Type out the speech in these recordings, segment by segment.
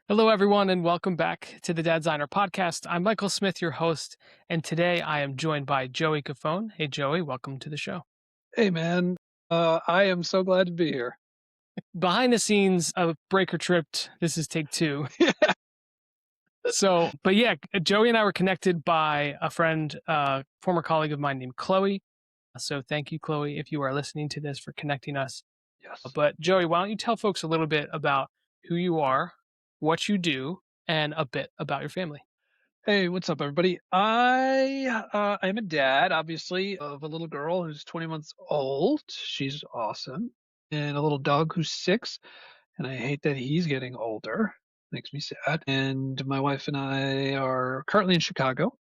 Hello, everyone, and welcome back to the Dadsigner podcast. I'm Michael Smith, your host, and today I am joined by Joey Cofone. Hey, Joey, welcome to the show. Hey, man. I am so glad to be here. Behind the scenes of Breaker Tripped, this is take two. But yeah, Joey and I were connected by a friend, former colleague of mine named Chloe. So thank you, Chloe, if you are listening to this, for connecting us. Yes. But Joey, why don't you tell folks a little bit about who you are, what you do, and a bit about your family? Hey, what's up, everybody? I am a dad, obviously, of a little girl who's 20 months old. She's awesome. And a little dog who's 6. And I hate that he's getting older. Makes me sad. And my wife and I are currently in Chicago,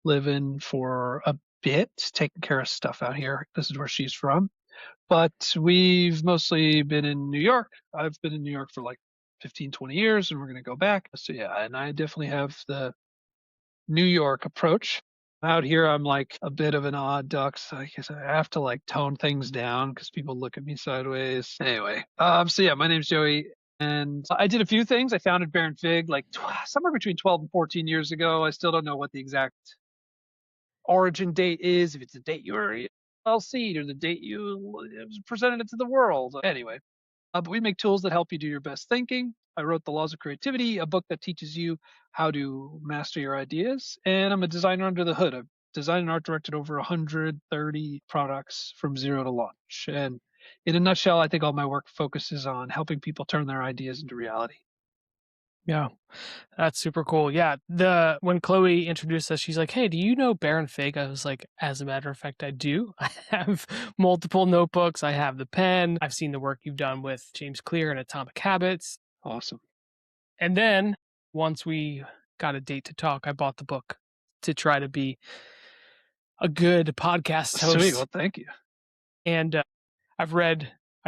living for a bit, taking care of stuff out here. This is where she's from. But we've mostly been in New York. I've been in New York for like 15, 20 years, and we're going to go back. So, yeah, and I definitely have the New York approach. Out here, I'm like a bit of an odd duck. So I guess I have to like tone things down because people look at me sideways. Anyway, so yeah, my name's Joey. And I did a few things. I founded Baron Fig like somewhere between 12 and 14 years ago. I still don't know what the exact origin date is, if it's the date you were LLC or the date you presented it to the world. Anyway, but we make tools that help you do your best thinking. I wrote The Laws of Creativity, a book that teaches you how to master your ideas. And I'm a designer under the hood. I've designed and art directed over 130 products from zero to launch. And in a nutshell, I think all my work focuses on helping people turn their ideas into reality. Yeah. That's super cool. Yeah. When Chloe introduced us, she's like, "Hey, do you know Baron Fig?" I was like, "As a matter of fact, I do. I have multiple notebooks. I have the pen. I've seen the work you've done with James Clear and Atomic Habits." Awesome. And then once we got a date to talk, I bought the book to try to be a good podcast Sweet. Well, host. thank you. And I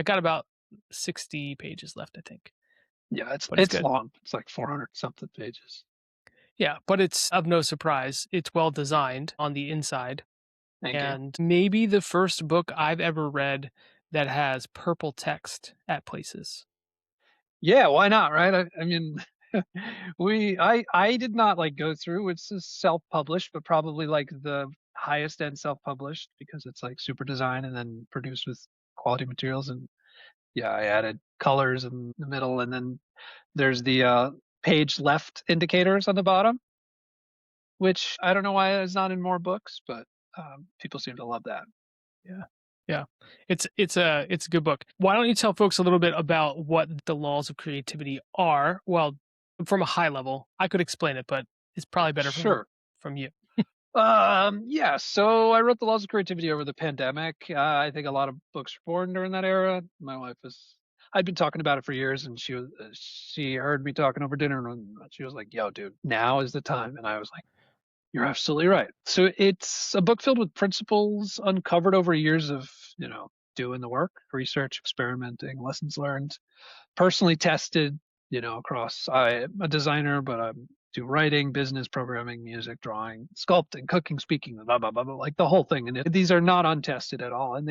got about 60 pages left, I think, Yeah, it's but it's it's good. long. It's like 400 something pages. Yeah, but it's of no surprise. It's well designed on the inside. Thank you. And maybe the first book I've ever read that has purple text at places. Yeah, why not, right? I mean, I did not like go through. It's self-published, but probably like the highest end self-published because it's like super design and then produced with quality materials. And yeah, I added colors in the middle, and then there's the page left indicators on the bottom, which I don't know why it's not in more books, but people seem to love that. Yeah. Yeah. It's a good book. Why don't you tell folks a little bit about what the laws of creativity are? Well, from a high level. I could explain it, but it's probably better Sure. from you. Yeah, so I wrote The Laws of Creativity over the pandemic. I think a lot of books were born during that era. My wife was, I'd been talking about it for years, and she heard me talking over dinner, and she was like, "Yo, dude, now is the time." And I was like, "You're absolutely right." So it's a book filled with principles uncovered over years of, doing the work, research, experimenting, lessons learned, personally tested, across. I'm a designer, but I do writing, business, programming, music, drawing, sculpting, cooking, speaking, blah blah blah, blah, like the whole thing. And these are not untested at all. And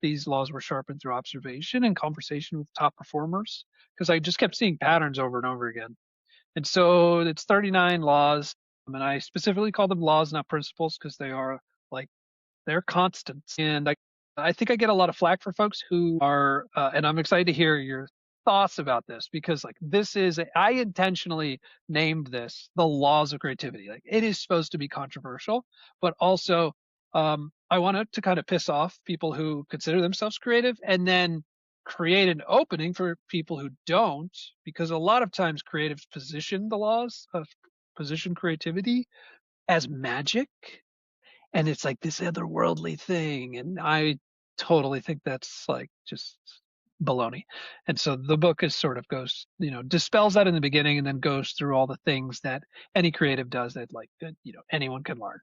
these laws were sharpened through observation and conversation with top performers because I just kept seeing patterns over and over again. And so it's 39 laws. And I specifically call them laws, not principles, because they are like they're constants. And I think I get a lot of flack for folks who are, and I'm excited to hear your thoughts about this because like I intentionally named this the laws of creativity. Like it is supposed to be controversial, but also I wanted to kind of piss off people who consider themselves creative and then create an opening for people who don't, because a lot of times creatives position the laws of position creativity as magic, and it's like this otherworldly thing, and I totally think that's like just baloney. And so the book is sort of goes, dispels that in the beginning and then goes through all the things that any creative does that like anyone can learn.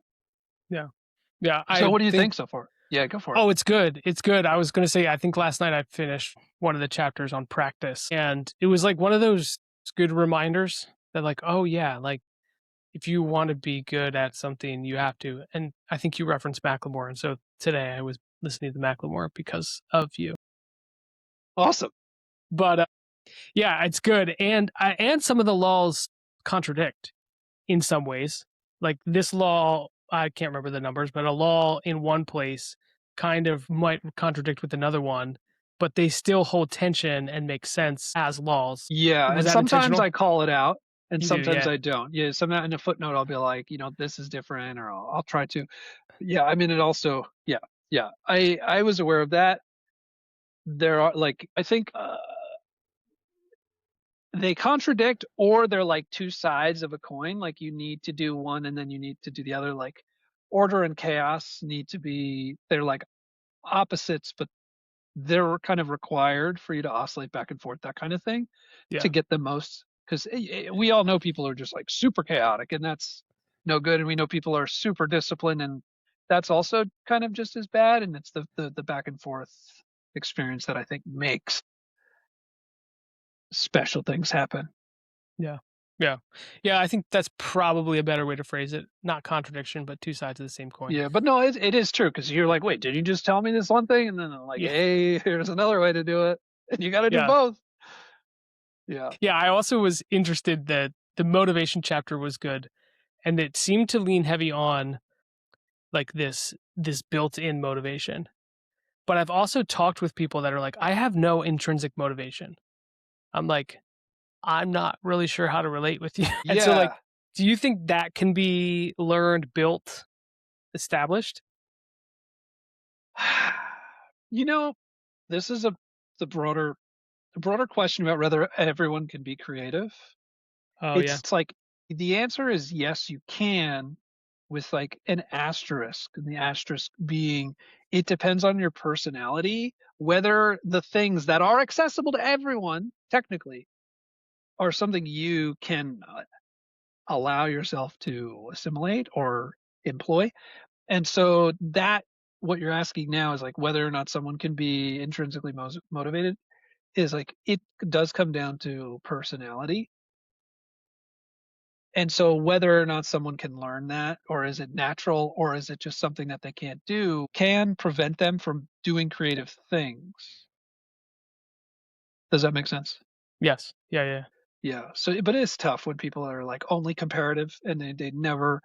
Yeah. Yeah. So I what do you think think so far? Yeah, go for it. Oh, it's good. It's good. I was going to say, I think last night I finished one of the chapters on practice, and it was like one of those good reminders that, like, oh, yeah, like if you want to be good at something, you have to. And I think you referenced Macklemore. And so today I was listening to Macklemore because of you. Awesome. But Yeah, it's good, and some of the laws contradict in some ways. Like this law, I can't remember the numbers, but a law in one place kind of might contradict with another one, but they still hold tension and make sense as laws. Yeah, Was and that sometimes intentional? I call it out, and You do, sometimes yeah, I don't. Yeah, sometimes in a footnote I'll be like, this is different, or I'll try to. Yeah, I mean, it also, yeah, yeah. I was aware of that. There are like, I think they contradict, or they're like two sides of a coin. Like you need to do one and then you need to do the other. Like order and chaos need to be, they're like opposites, but they're kind of required for you to oscillate back and forth, that kind of thing, to yeah, get the most. Because we all know people are just like super chaotic, and that's no good. And we know people are super disciplined, and that's also kind of just as bad. And it's the back and forth experience that I think makes special things happen. yeah, yeah, yeah. I think that's probably a better way to phrase it. Not contradiction, but two sides of the same coin. Yeah, but no, it is true because you're like, wait, did you just tell me this one thing? And then I'm like, Yeah, hey, here's another way to do it, and you got to do yeah, both. Yeah, yeah. I also was interested that the motivation chapter was good, and it seemed to lean heavy on like this built-in motivation. But I've also talked with people that are like, I have no intrinsic motivation. I'm like, I'm not really sure how to relate with you. And so like, yeah. do you think that can be learned, built, established? You know, this is the broader question about whether everyone can be creative. Oh yeah. It's like the answer is yes, you can, with like an asterisk, and the asterisk being it depends on your personality, whether the things that are accessible to everyone technically are something you can allow yourself to assimilate or employ. And so that what you're asking now is like whether or not someone can be intrinsically motivated is like it does come down to personality. And so whether or not someone can learn that, or is it natural, or is it just something that they can't do, can prevent them from doing creative things. Does that make sense? Yes. Yeah, yeah. Yeah. So, but it's tough when people are like only comparative and they never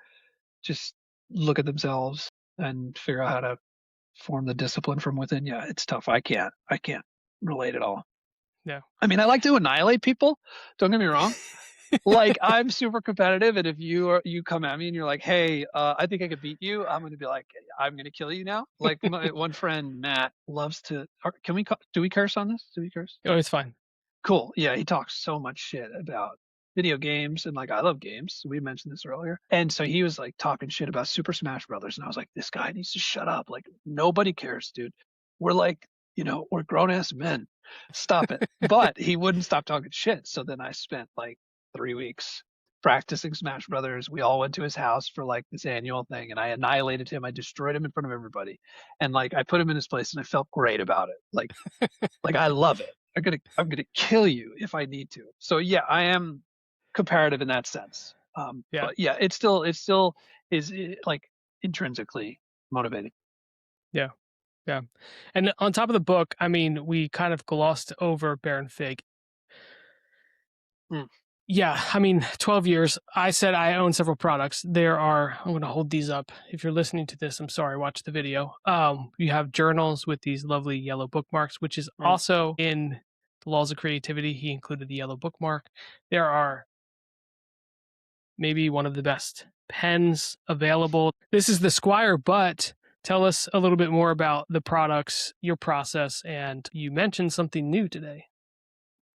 just look at themselves and figure out how to form the discipline from within. Yeah, it's tough. I can't relate at all. Yeah. I mean, I like to annihilate people. Don't get me wrong. Like I'm super competitive, and if you come at me and you're like, "Hey, I think I could beat you," I'm gonna be like, "I'm gonna kill you now." Like my one friend Matt loves to. Can we do we curse on this? Do we curse? Oh, it's fine. Cool. Yeah, he talks so much shit about video games, and like I love games. We mentioned this earlier. And so he was like talking shit about Super Smash Brothers, and I was like, this guy needs to shut up. Like nobody cares, dude. We're like, we're grown ass men. Stop it. But he wouldn't stop talking shit. So then I spent like 3 weeks practicing Smash Brothers. We all went to his house for like this annual thing, and I annihilated him. I destroyed him in front of everybody. And like I put him in his place and I felt great about it. Like I love it. I'm gonna kill you if I need to. So yeah, I am comparative in that sense. Yeah. But yeah, it still is like intrinsically motivating. Yeah. Yeah. And on top of the book, I mean, we kind of glossed over Baron Fig. Mm. Yeah, I mean, 12 years. I said I own several products. There are, I'm going to hold these up. If you're listening to this, I'm sorry, watch the video. You have journals with these lovely yellow bookmarks, which is Mm. also in the Laws of Creativity. He included the yellow bookmark. There are maybe one of the best pens available. This is the Squire, but tell us a little bit more about the products, your process, and you mentioned something new today.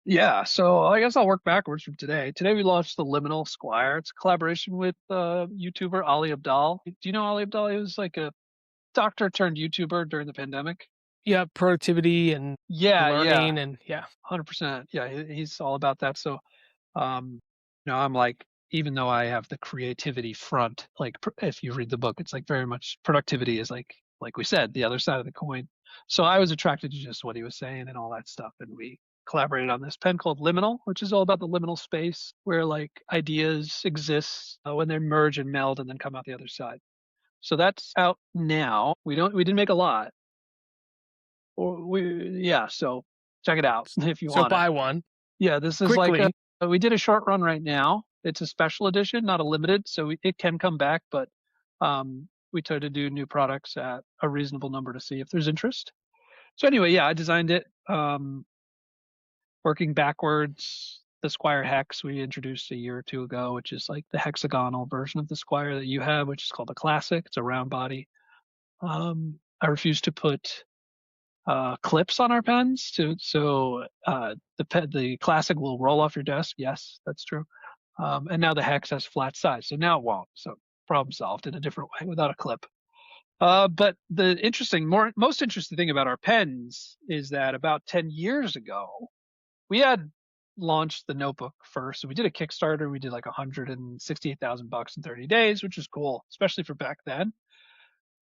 Yeah, so I guess I'll work backwards from today. Today we launched the Liminal Squire. It's a collaboration with YouTuber Ali Abdal. Do you know Ali Abdal? He was like a doctor turned YouTuber during the pandemic. Yeah, productivity and Yeah, yeah, learning, and yeah, 100%. Yeah, he's all about that. So Um, I'm like, even though I have the creativity front, like if you read the book, it's like very much productivity is like we said, the other side of the coin. So I was attracted to just what he was saying and all that stuff. And we collaborated on this pen called Liminal, which is all about the liminal space where like ideas exist when they merge and meld and then come out the other side. So that's out now. We didn't make a lot. Or yeah, so check it out if you so want it. buy one. Yeah, this is like quickly. we did a short run right now. It's a special edition, not a limited, so it can come back, but we try to do new products at a reasonable number to see if there's interest. So anyway, yeah, I designed it. Working backwards, the Squire Hex we introduced a year or two ago, which is like the hexagonal version of the Squire that you have, which is called the Classic. It's a round body. I refuse to put clips on our pens the Classic will roll off your desk. Yes, that's true. And now the Hex has flat sides, so now it won't. So problem solved in a different way without a clip. But the most interesting thing about our pens is that about 10 years ago, we had launched the notebook first. So we did a Kickstarter. We did like $168,000 in 30 days, which is cool, especially for back then.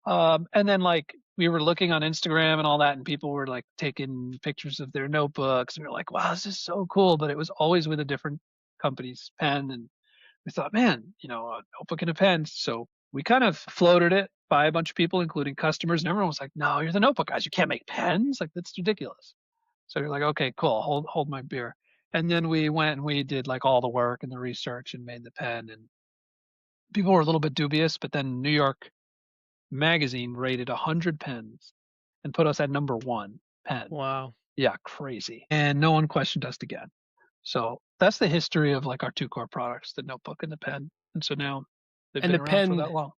And then like we were looking on Instagram and all that, and people were like taking pictures of their notebooks, and we were like, wow, this is so cool. But it was always with a different company's pen. And we thought, man, a notebook and a pen. So we kind of floated it by a bunch of people, including customers, and everyone was like, no, you're the notebook guys. You can't make pens. Like, that's ridiculous. So you're like, okay, cool. Hold my beer. And then we went and we did like all the work and the research and made the pen. And people were a little bit dubious, but then New York Magazine rated 100 pens and put us at number one pen. Wow. Yeah, crazy. And no one questioned us again. So that's the history of like our two core products, the notebook and the pen. And so now they've And been the around for pen, that long.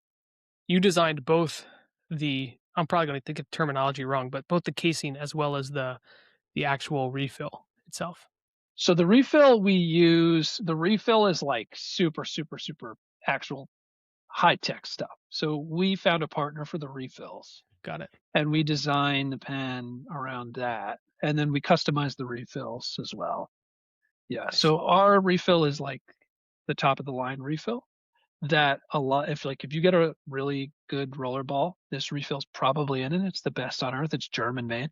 you designed both I'm probably going to think of terminology wrong, but both the casing as well as the actual refill itself. So the refill is like super, super, super actual high tech stuff. So we found a partner for the refills Got it. and we designed the pen around that. And then we customized the refills as well. Yeah. Nice. So our refill is like the top of the line refill that if you get a really good rollerball, this refill's probably in it. It's the best on earth. It's German made.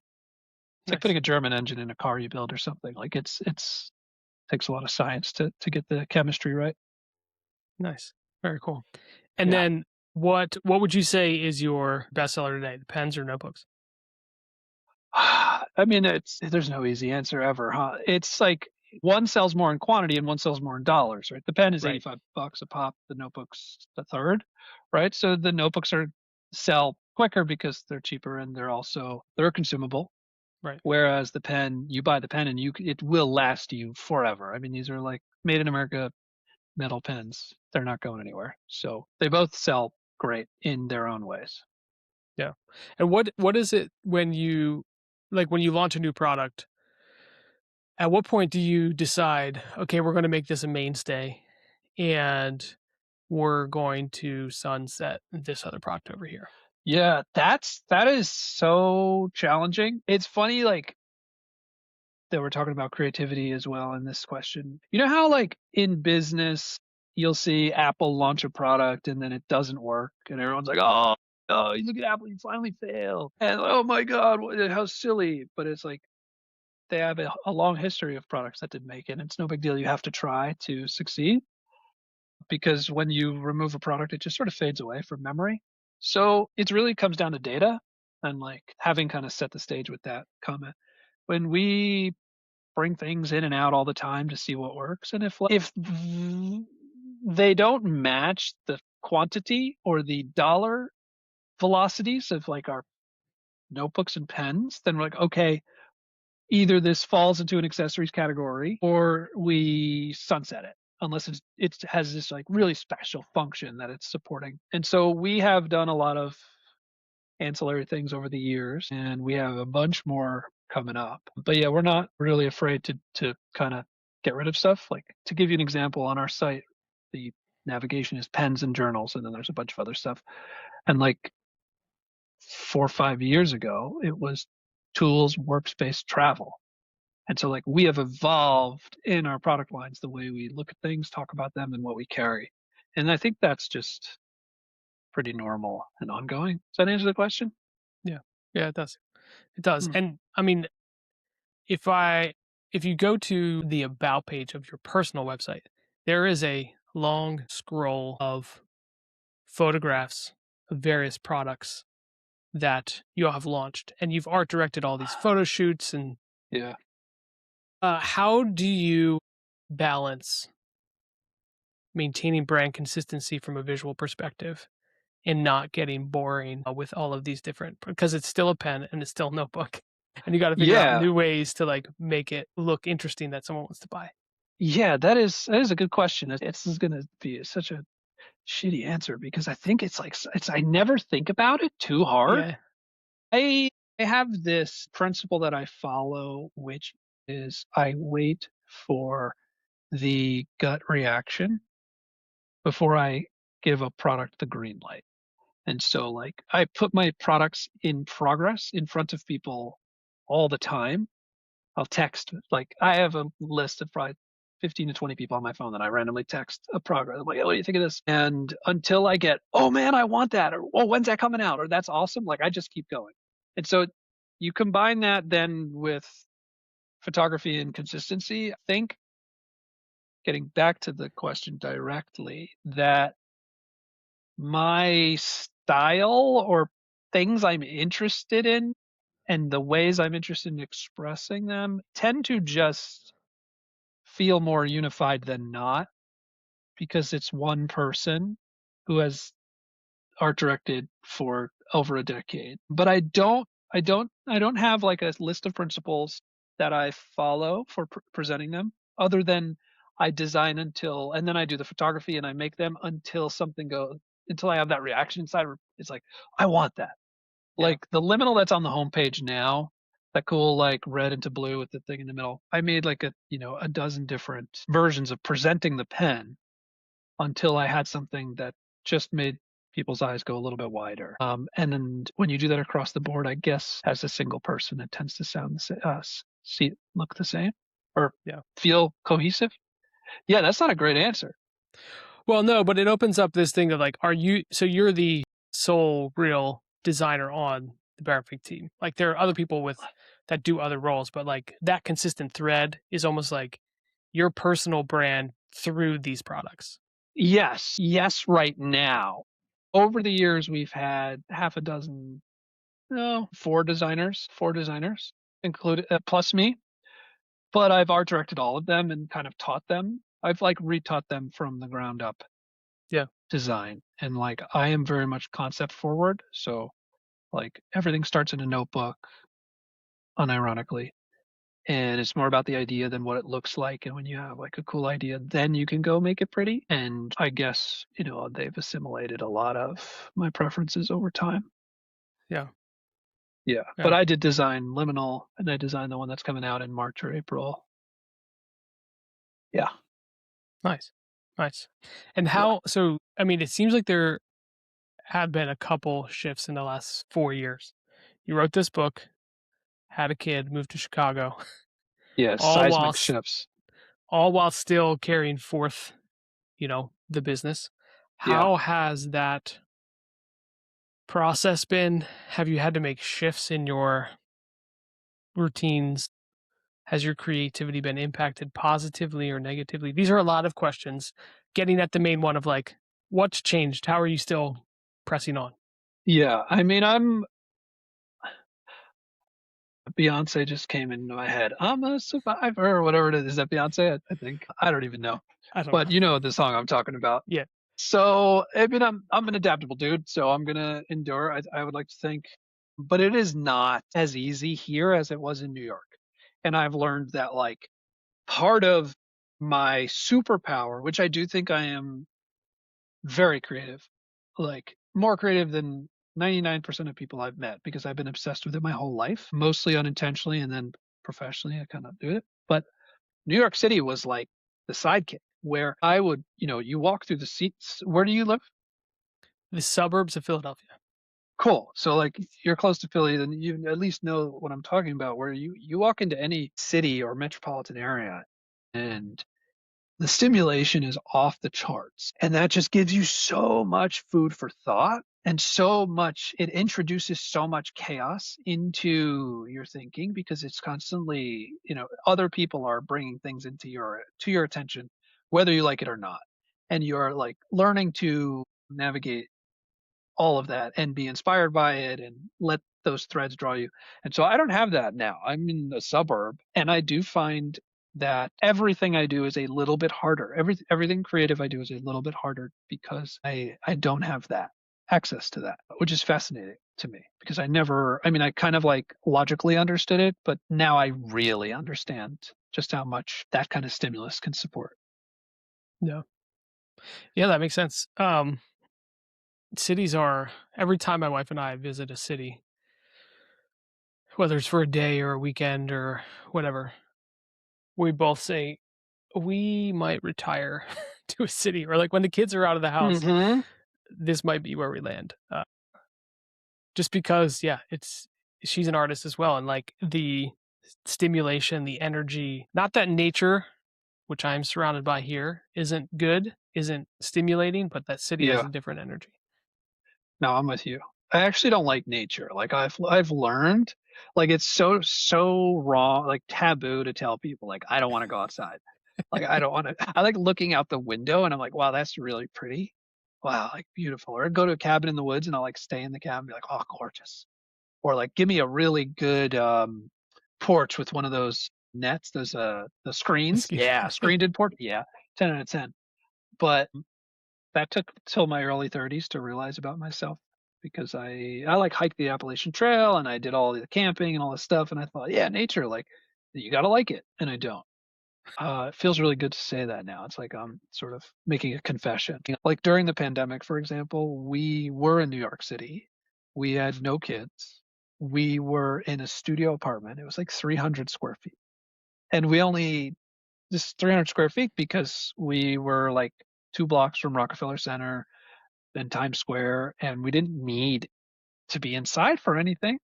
It's like Nice. putting a German engine in a car you build or something. Like it's takes a lot of science to get the chemistry right. Nice. Very cool. And Yeah. then what would you say is your bestseller today? The pens or notebooks? I mean, there's no easy answer ever, huh? It's like one sells more in quantity and one sells more in dollars, right? The pen is Right. $85 a pop. The notebook's a third, right? So the notebooks sell quicker because they're cheaper and they're consumable. Right. Whereas the pen, you buy the pen and it will last you forever. I mean, these are like made in America metal pens. They're not going anywhere. So they both sell great in their own ways. Yeah. And what is it when you launch a new product, at what point do you decide, okay, we're going to make this a mainstay and we're going to sunset this other product over here? Yeah, that is so challenging. It's funny, like that we're talking about creativity as well in this question. You know how like in business you'll see Apple launch a product and then it doesn't work and everyone's like, oh, you look at Apple, you finally failed. And oh my God, how silly. But it's like they have a long history of products that didn't make it. And it's no big deal. You have to try to succeed because when you remove a product, it just sort of fades away from memory. So it really comes down to data and like having kind of set the stage with that comment. When we bring things in and out all the time to see what works, and if they don't match the quantity or the dollar velocities of like our notebooks and pens, then we're like, okay, either this falls into an accessories category or we sunset it unless it has this like really special function that it's supporting. And so we have done a lot of ancillary things over the years and we have a bunch more coming up. But yeah, we're not really afraid to kind of get rid of stuff. Like to give you an example, on our site, the navigation is pens and journals, and then there's a bunch of other stuff. And like 4 or 5 years ago, it was tools, workspace, travel. And so like we have evolved in our product lines the way we look at things, talk about them, and what we carry. And I think that's just pretty normal and ongoing. Does that answer the question? Yeah. Yeah, it does. It does. Hmm. And I mean, if I if you go to the about page of your personal website, there is a long scroll of photographs of various products that you have launched, and you've art directed all these photo shoots and Yeah. How do you balance maintaining brand consistency from a visual perspective and not getting boring with all of these different, because it's still a pen and it's still a notebook, and you got to figure out Yeah. new ways to like make it look interesting that someone wants to buy. Yeah, that is a good question. It's is gonna be such a shitty answer because I think it's like it's I never think about it too hard. Yeah, I I have this principle that I follow, which is I wait for the gut reaction before I give a product the green light. And so like I put my products in progress in front of people all the time. I'll text, like I have a list of probably 15 to 20 people on my phone that I randomly text a progress. I'm like, oh, what do you think of this? And until I get, oh man, I want that, or oh, when's that coming out? Or that's awesome. Like I just keep going. And so you combine that then with photography and consistency. I think getting back to the question directly, that my style or things I'm interested in and the ways I'm interested in expressing them tend to just feel more unified than not because it's one person who has art directed for over a decade. But I don't have like a list of principles that I follow for presenting them other than I design until, and then I do the photography and I make them until something goes, until I have that reaction inside. It's like, I want that. yeah, Like the liminal that's on the homepage now, that cool like red into blue with the thing in the middle. I made like a dozen different versions of presenting the pen until I had something that just made people's eyes go a little bit wider. And then when you do that across the board, I guess as a single person, it tends to sound the same, look the same or yeah. feel cohesive. Yeah, that's not a great answer. Well, no, but it opens up this thing of like, are you, so you're the sole real designer on the Barefoot team. Like there are other people with that do other roles, but like that consistent thread is almost like your personal brand through these products. Yes, yes, right now. Over the years, we've had half a dozen, no, four designers, included plus me. But I've art directed all of them and kind of taught them. I've like retaught them from the ground up Yeah. design, and like I am very much concept forward. So like everything starts in a notebook, unironically, and it's more about the idea than what it looks like. And when you have like a cool idea, then you can go make it pretty. And I guess, they've assimilated a lot of my preferences over time. Yeah. Yeah. But Yeah. I did design Liminal and I designed the one that's coming out in March or April. Yeah. Nice. Nice. And Yeah. how, so, I mean, it seems like there have been a couple shifts in the last 4 years. You wrote this book, had a kid, moved to Chicago, Yeah. all while, Seismic shifts. all while still carrying forth, the business. Yeah. How has that process been? Have you had to make shifts in your routines? Has your creativity been impacted positively or negatively? These are a lot of questions. Getting at the main one of like, what's changed? How are you still pressing on? Yeah. I mean, Beyonce just came into my head. I'm a survivor or whatever it is. Is that Beyonce? I think. I don't even know. I don't know. But you know the song I'm talking about. Yeah. So I mean, I'm an adaptable dude, so I'm gonna endure. I would like to think, but it is not as easy here as it was in New York. And I've learned that like part of my superpower, which I do think I am very creative, like more creative than 99% of people I've met because I've been obsessed with it my whole life, mostly unintentionally and then professionally I kind of do it. But New York City was like the sidekick where I would, you walk through the seats. Where do you live? The suburbs of Philadelphia. Cool. So like you're close to Philly, then you at least know what I'm talking about. Where you walk into any city or metropolitan area, and the stimulation is off the charts, and that just gives you so much food for thought, and so much. It introduces so much chaos into your thinking because it's constantly, other people are bringing things into your attention, whether you like it or not, and you're like learning to navigate all of that and be inspired by it and let those threads draw you. And so I don't have that now. I'm in a suburb and I do find that everything I do is a little bit harder. Everything creative I do is a little bit harder because I don't have that access to that, which is fascinating to me because I mean, I kind of like logically understood it, but now I really understand just how much that kind of stimulus can support. Yeah. Yeah, that makes sense. Cities are every time my wife and I visit a city, whether it's for a day or a weekend or whatever, we both say we might retire to a city, or like when the kids are out of the house, Hmm. this might be where we land. Just because, yeah, it's she's an artist as well, and like the stimulation, the energy. Not that nature, which I'm surrounded by here, isn't good, isn't stimulating, but that city has Yeah. a different energy. No, I'm with you. I actually don't like nature. Like I've learned like it's so wrong, like taboo to tell people like I don't want to go outside. Like I don't want to I like looking out the window and I'm like, wow, that's really pretty. Wow, like beautiful. Or I'd go to a cabin in the woods and I'll like stay in the cabin and be like, oh, gorgeous. Or like give me a really good porch with one of those nets, those the screens. Excuse Yeah, me. screened in porch. Yeah, 10 out of 10. But that took till my early 30s to realize about myself because I like hiked the Appalachian Trail and I did all the camping and all this stuff and I thought, yeah, nature, like you got to like it, and I don't. It feels really good to say that now. It's like I'm sort of making a confession. Like during the pandemic, for example, we were in New York City. We had no kids. We were in a studio apartment. It was like 300 square feet. And we only just 300 square feet because we were like 2 blocks from Rockefeller Center in Times Square, and we didn't need to be inside for anything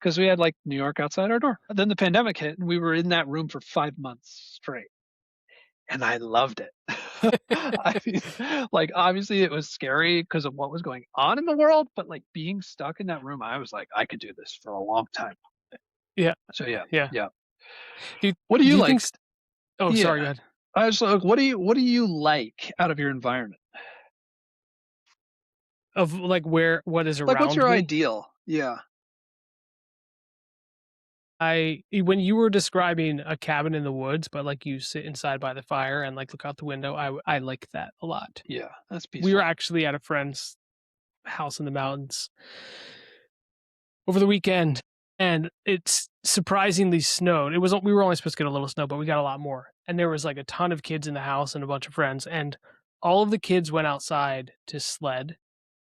because we had like New York outside our door. Then the pandemic hit, and we were in that room for 5 months straight, and I loved it. I mean, like obviously it was scary because of what was going on in the world, but like being stuck in that room, I was like, I could do this for a long time. Yeah, So yeah, yeah. yeah. Do you What do do you you think like? st Oh, sorry, go Yeah, ahead. I was like, what do you like out of your environment? Of, like, where what is Like, what's around your me? ideal? Yeah, When you were describing a cabin in the woods, but, like, you sit inside by the fire and, like, look out the window, I like that a lot. yeah, that's We were peaceful. actually at a friend's house in the mountains over the weekend, and it's surprisingly snowed. It was We were only supposed to get a little snow, but we got a lot more, and there was, like, a ton of kids in the house and a bunch of friends, and all of the kids went outside to sled,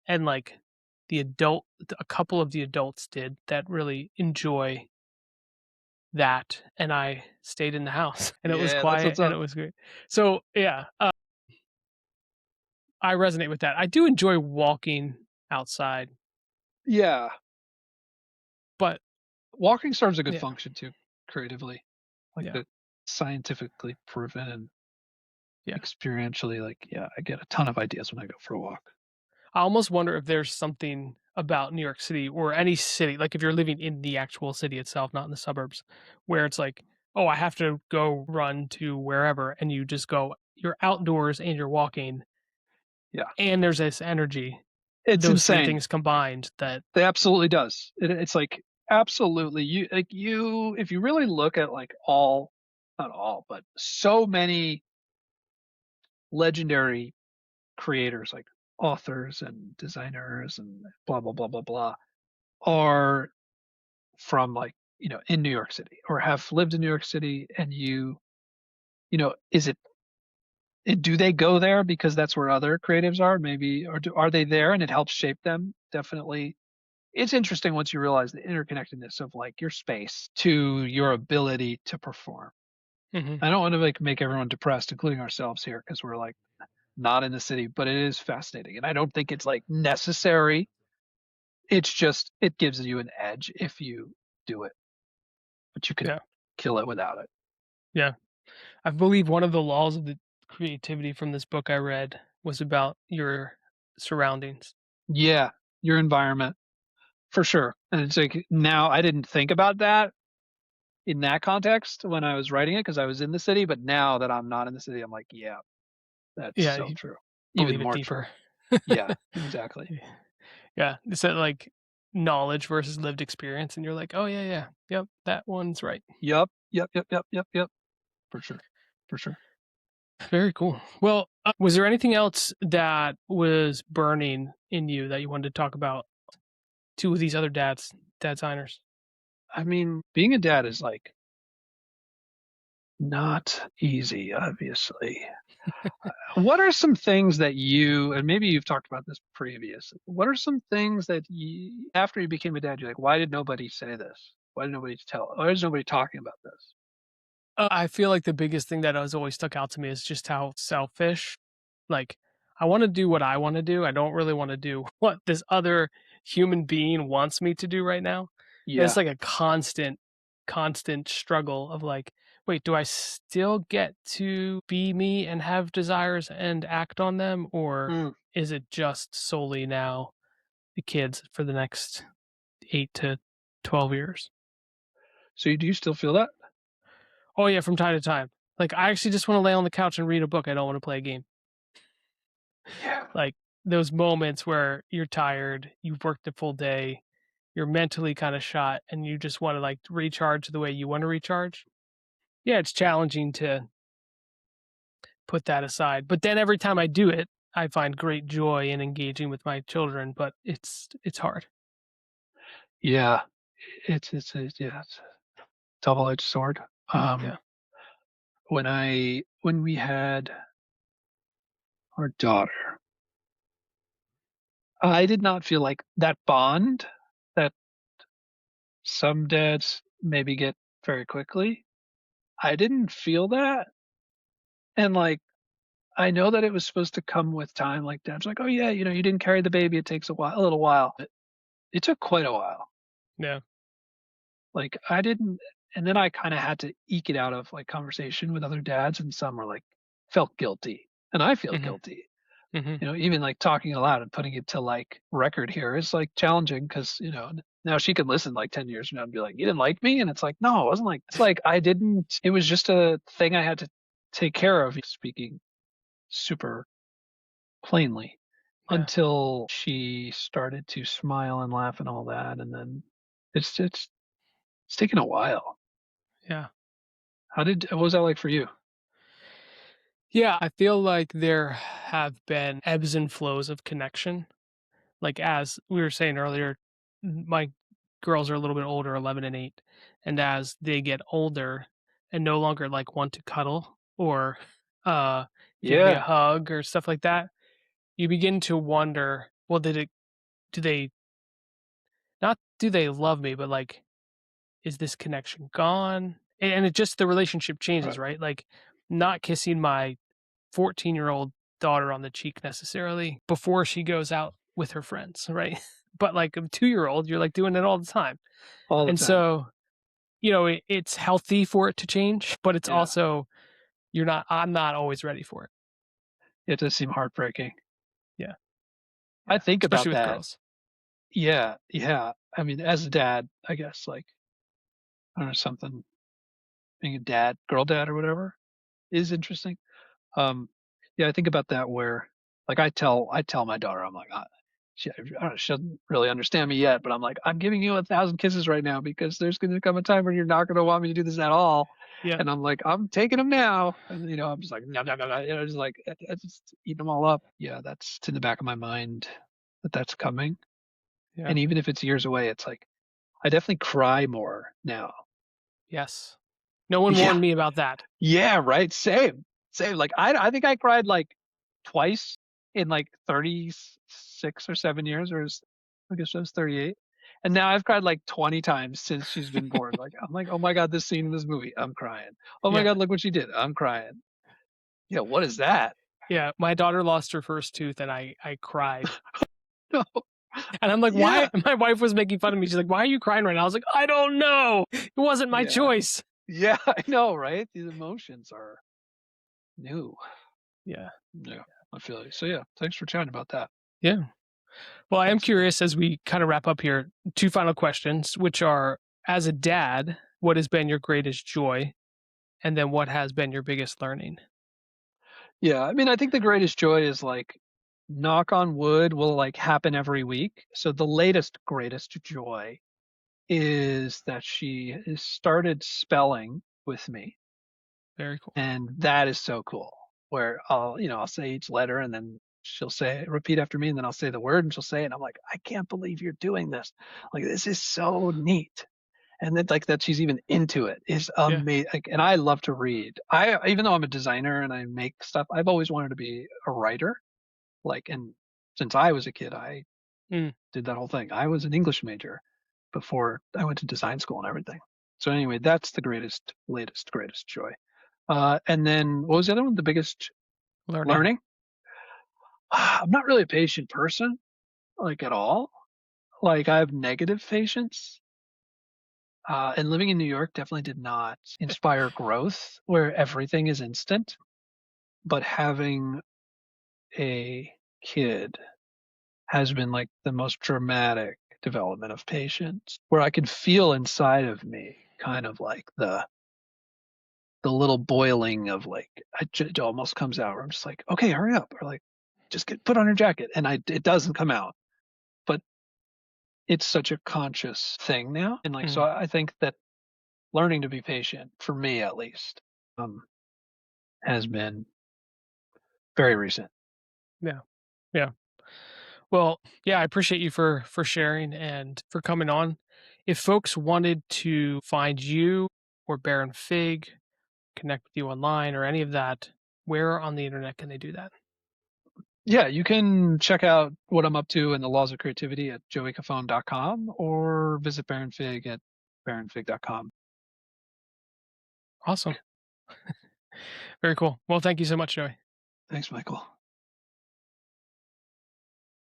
and, like, a couple of the adults did that really enjoy that, and I stayed in the house, and it was Yeah, that's quiet, what's and it up. was great. So, yeah, I resonate with that. I do enjoy walking outside, Yeah, but walking serves a good yeah, function too, creatively, like yeah, the scientifically proven and yeah. experientially. Like, yeah, I get a ton of ideas when I go for a walk. I almost wonder if there's something about New York City or any city, like, if you're living in the actual city itself, not in the suburbs, where it's like, "Oh, I have to go run to wherever," and you're outdoors and you're walking, Yeah, and there's this energy, it's those 3 insane. things combined that It absolutely does. It's like absolutely if you really look at like all, not all, but so many legendary creators like authors and designers and blah blah blah blah blah are from like in New York City or have lived in New York City, and is it do they go there because that's where other creatives are maybe, or are they there and it helps shape them? Definitely. It's interesting once you realize the interconnectedness of like your space to your ability to perform. Mhm, I don't want to make everyone depressed, including ourselves here, because we're like not in the city, but it is fascinating, and I don't think it's like necessary. It's just it gives you an edge if you do it, but you could yeah, kill it without it. yeah. I believe one of the laws of the creativity from this book I read was about your surroundings. Yeah, your environment for sure. And it's like now I didn't think about that in that context when I was writing it because I was in the city, but now that I'm not in the city, I'm like, yeah, that's Yeah, so you true. Even believe it more true. deeper. Yeah, exactly. Yeah, it's that, like, knowledge versus lived experience, and you're like, "Oh, yeah, yeah, yep, that one's right." Yup. Yep, yep, yep, yep, yep. for sure, for sure. Very cool. Well, was there anything else that was burning in you that you wanted to talk about? Two of these other dadsigners. I mean, being a dad is like not easy, obviously. What are some things that you, and maybe you've talked about this previous, what are some things that you, after you became a dad, you're like, why did nobody say this? Why did nobody tell? Why is nobody talking about this? I feel like the biggest thing that has always stuck out to me is just how selfish. Like, I want to do what I want to do. I don't really want to do what this other human being wants me to do right now. And it's Yeah. like a constant struggle of like, wait, do I still get to be me and have desires and act on them? Or Mm. is it just solely now the kids for the next 8 to 12 years? So do you still feel that? Oh yeah, from time to time. Like I actually just want to lay on the couch and read a book. I don't want to play a game. Yeah. Like those moments where you're tired, you've worked a full day, you're mentally kind of shot, and you just want to like recharge the way you want to recharge. Yeah, it's challenging to put that aside. But then every time I do it, I find great joy in engaging with my children. But it's hard. Yeah. It's a double-edged sword. Yeah. When we had our daughter, I did not feel like that bond that some dads maybe get very quickly. I didn't feel that. And like, I know that it was supposed to come with time. Like dad's like, oh yeah, you didn't carry the baby. It takes a little while. It took quite a while. Yeah. Like I didn't, and then I kind of had to eke it out of like conversation with other dads, and some were like, felt guilty, and I feel Hmm. guilty. Hmm. Even like talking aloud and putting it to like record here is like challenging because now she can listen like 10 years from now and be like, you didn't like me, and it's like, no, it wasn't like, it's like I didn't. It was just a thing I had to take care of. Speaking super plainly Yeah. until she started to smile and laugh and all that, and then it's taken a while. Yeah. What was that like for you? Yeah. I feel like there have been ebbs and flows of connection. Like as we were saying earlier, my girls are a little bit older, 11 and 8, and as they get older and no longer like want to cuddle or give me a Yeah, hug or stuff like that, you begin to wonder, well, do they not do they love me, but like is this connection gone? And it just the relationship changes, right. right? Like not kissing my 14-year-old daughter on the cheek necessarily before she goes out with her friends, right? But like a 2-year-old, you're like doing it all the time. All the And time. so, it's healthy for it to change, but it's Yeah, also I'm not always ready for it. it does seem heartbreaking. Yeah. I Yeah. think Especially about with that. girls. Yeah, yeah. I mean, as a dad, I guess like I don't know, something being a dad, girl dad or whatever is interesting. Um, yeah, I think about that where like I tell my daughter, I'm like, she doesn't really understand me yet, but I'm like, I'm giving you 1,000 kisses right now because there's going to come a time when you're not going to want me to do this at all. Yeah. And I'm like, I'm taking them now. And I'm just like, no, no, no, no. Just like, I just eating them all up. Yeah, that's in the back of my mind that that's coming. Yeah. And even if it's years away, it's like, I definitely cry more now. Yes. No one Yeah. warned me about that. Yeah, right. Same. Same. Like I think I cried like twice in like 36 or 7 years, I guess I was 38. And now I've cried like 20 times since she's been born. Like I'm like, oh my God, this scene in this movie, I'm crying. Oh my Yeah. God, look what she did. I'm crying. Yeah, what is that? Yeah. My daughter lost her first tooth and I cried. No. And I'm like, why? Yeah. My wife was making fun of me. She's like, why are you crying right now? I was like, I don't know. It wasn't my Yeah. choice. Yeah, I know, right? These emotions are new. Yeah. Yeah, I feel you. So yeah, thanks for chatting about that. Yeah. Well, I am That's cool. curious as we kind of wrap up here, two final questions, which are as a dad, what has been your greatest joy? And then what has been your biggest learning? Yeah, I mean, I think the greatest joy is like knock on wood will like happen every week. So the latest greatest joy is that she has started spelling with me. Very cool. And that is so cool, where I'll say each letter and then she'll say repeat after me, and then I'll say the word and she'll say it, and I'm like, "I can't believe you're doing this. Like, this is so neat." And then, like, that she's even into it is Yeah. amazing. Like, and I love to read. Even though I'm a designer and I make stuff, I've always wanted to be a writer. Like, and since I was a kid, I Mm, did that whole thing. I was an English major before I went to design school and everything. So anyway, that's the greatest joy. And then what was the other one? The biggest learning. learning? I'm not really a patient person, like, at all. Like, I have negative patience. And living in New York definitely did not inspire growth where everything is instant. But having a kid has been like the most dramatic development of patience, where I could feel inside of me kind of like the little boiling of like it almost comes out. Where I'm just like, okay, hurry up, or like, just get put on your jacket, and it doesn't come out, but it's such a conscious thing now, and like so Mm, I think that learning to be patient, for me at least, um, has been very recent. yeah. Yeah. Well, yeah, I appreciate you for sharing and for coming on. If folks wanted to find you or Baron Fig, connect with you online or any of that, where on the internet can they do that? Yeah, you can check out what I'm up to and the laws of creativity at joeycofone.com or visit baronfig at baronfig.com. Awesome. Very cool. Well, thank you so much, Joey. Thanks, Michael.